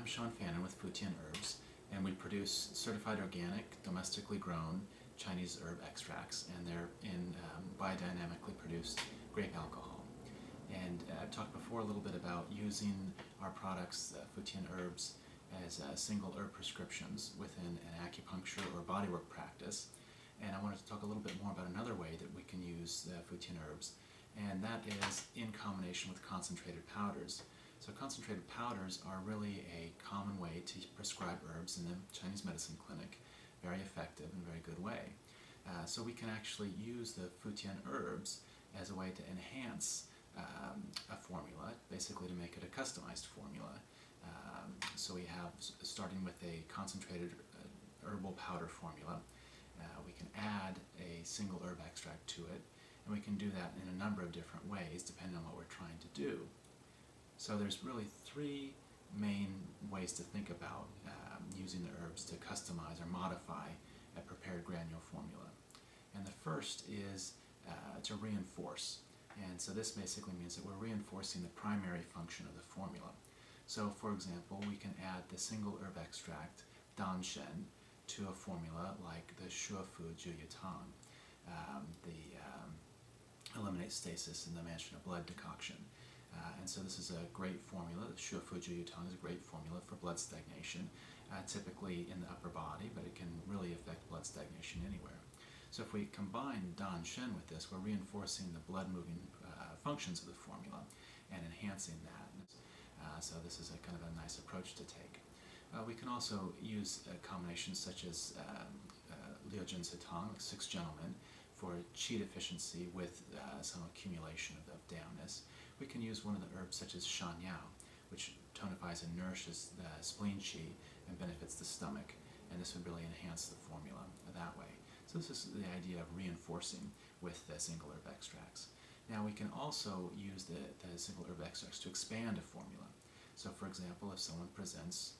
Sean Fannin with Fu Tian Herbs, and we produce certified organic, domestically grown Chinese herb extracts, and they're in biodynamically produced grape alcohol. And I've talked before a little bit about using our products, Fu Tian Herbs, as single herb prescriptions within an acupuncture or bodywork practice. And I wanted to talk a little bit more about another way that we can use the Fu Tian Herbs, and that is in combination with concentrated powders. So concentrated powders are really a common way to prescribe herbs in the Chinese medicine clinic. Very effective and very good way. So we can actually use the Fu Tian Herbs as a way to enhance a formula, basically to make it a customized formula. So we have, starting with a concentrated herbal powder formula, we can add a single herb extract to it, and we can do that in a number of different ways depending on what we're trying to do. So there's really three main ways to think about using the herbs to customize or modify a prepared granule formula. And the first is to reinforce. And so this basically means that we're reinforcing the primary function of the formula. So for example, we can add the single herb extract, Dan Shen, to a formula like the Shuo Fu Ju Yu Tang, eliminate stasis in the mansion of blood decoction. And so this is a great formula. The Shuo Fu Ju Yu Tang is a great formula for blood stagnation, typically in the upper body, but it can really affect blood stagnation anywhere. So if we combine Dan Shen with this, we're reinforcing the blood-moving functions of the formula and enhancing that. So this is a kind of a nice approach to take. We can also use combinations such as Liu Jin Tang, 6 gentlemen, for qi deficiency with some accumulation of dampness. We can use one of the herbs such as Shan Yao, which tonifies and nourishes the spleen qi and benefits the stomach, and this would really enhance the formula that way. So this is the idea of reinforcing with the single herb extracts. Now we can also use the single herb extracts to expand a formula. So for example, if someone presents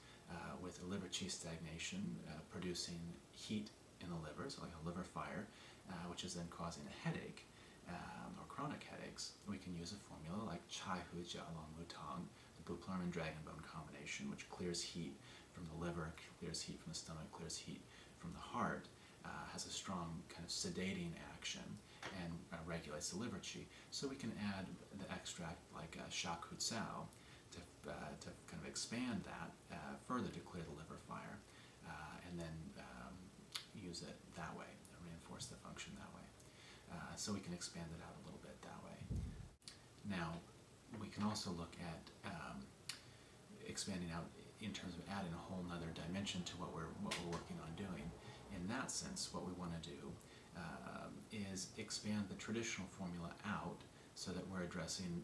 with a liver qi stagnation producing heat in the liver, so like a liver fire, which is then causing a headache or chronic headaches, we can use a formula like Chai Hu Jia Long Mu Tang, the blue plum and dragon bone combination, which clears heat from the liver, clears heat from the stomach, clears heat from the heart, has a strong kind of sedating action, and regulates the liver qi. So we can add the extract like Sha Ku Cao to kind of expand that further to clear the liver fire, and then use it that way, reinforce the function that way. So we can expand it out a little bit that way. Now, we can also look at expanding out in terms of adding a whole nother dimension to what we're working on doing. In that sense, what we want to do is expand the traditional formula out so that we're addressing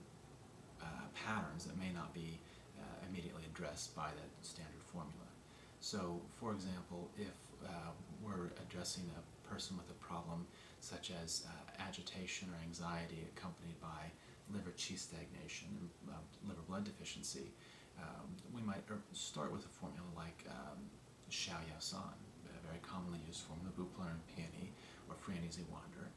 patterns that may not be immediately addressed by that standard formula. So, for example, if we're addressing a person with a problem such as agitation or anxiety accompanied by liver qi stagnation and liver blood deficiency, we might start with a formula like Xiao Yao San, a very commonly used formula, Buchler and Peony, or Free and Easy Wander.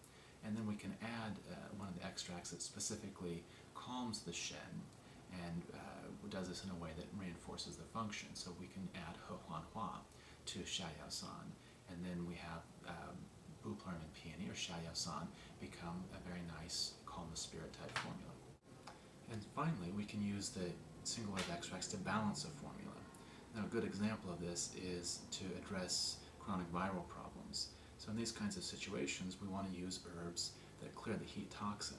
And then we can add one of the extracts that specifically calms the Shen and does this in a way that reinforces the function. So we can add He Huan Hua to Xiao Yao San, and then we have Buchler and Peony, or Xiao Yao San, become a very nice calm the spirit type formula. And finally, we can use the single herb extracts to balance a formula. Now, a good example of this is to address chronic viral problems. So in these kinds of situations, we want to use herbs that clear the heat toxin.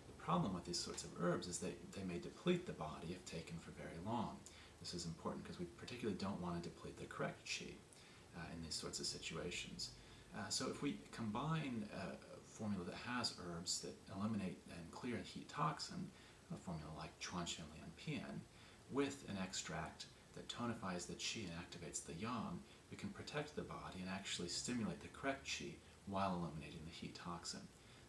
The problem with these sorts of herbs is that they may deplete the body if taken for very long. This is important because we particularly don't want to deplete the correct qi in these sorts of situations. So if we combine a formula that has herbs that eliminate and clear heat toxin, a formula like Chuanshen Lian Pian, with an extract that tonifies the qi and activates the yang, we can protect the body and actually stimulate the correct qi while eliminating the heat toxin.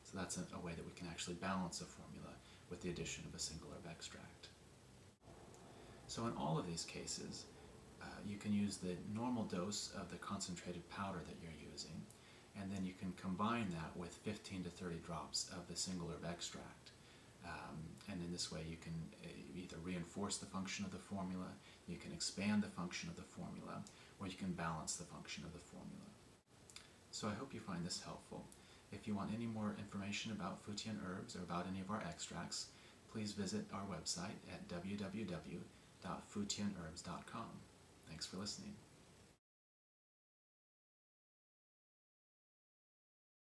So that's a way that we can actually balance a formula with the addition of a single herb extract. So in all of these cases, you can use the normal dose of the concentrated powder that you're using, and then you can combine that with 15 to 30 drops of the single herb extract. And then this way you can either reinforce the function of the formula, you can expand the function of the formula, or you can balance the function of the formula. So I hope you find this helpful. If you want any more information about Fu Tian Herbs or about any of our extracts, please visit our website at www.futianherbs.com. Thanks for listening.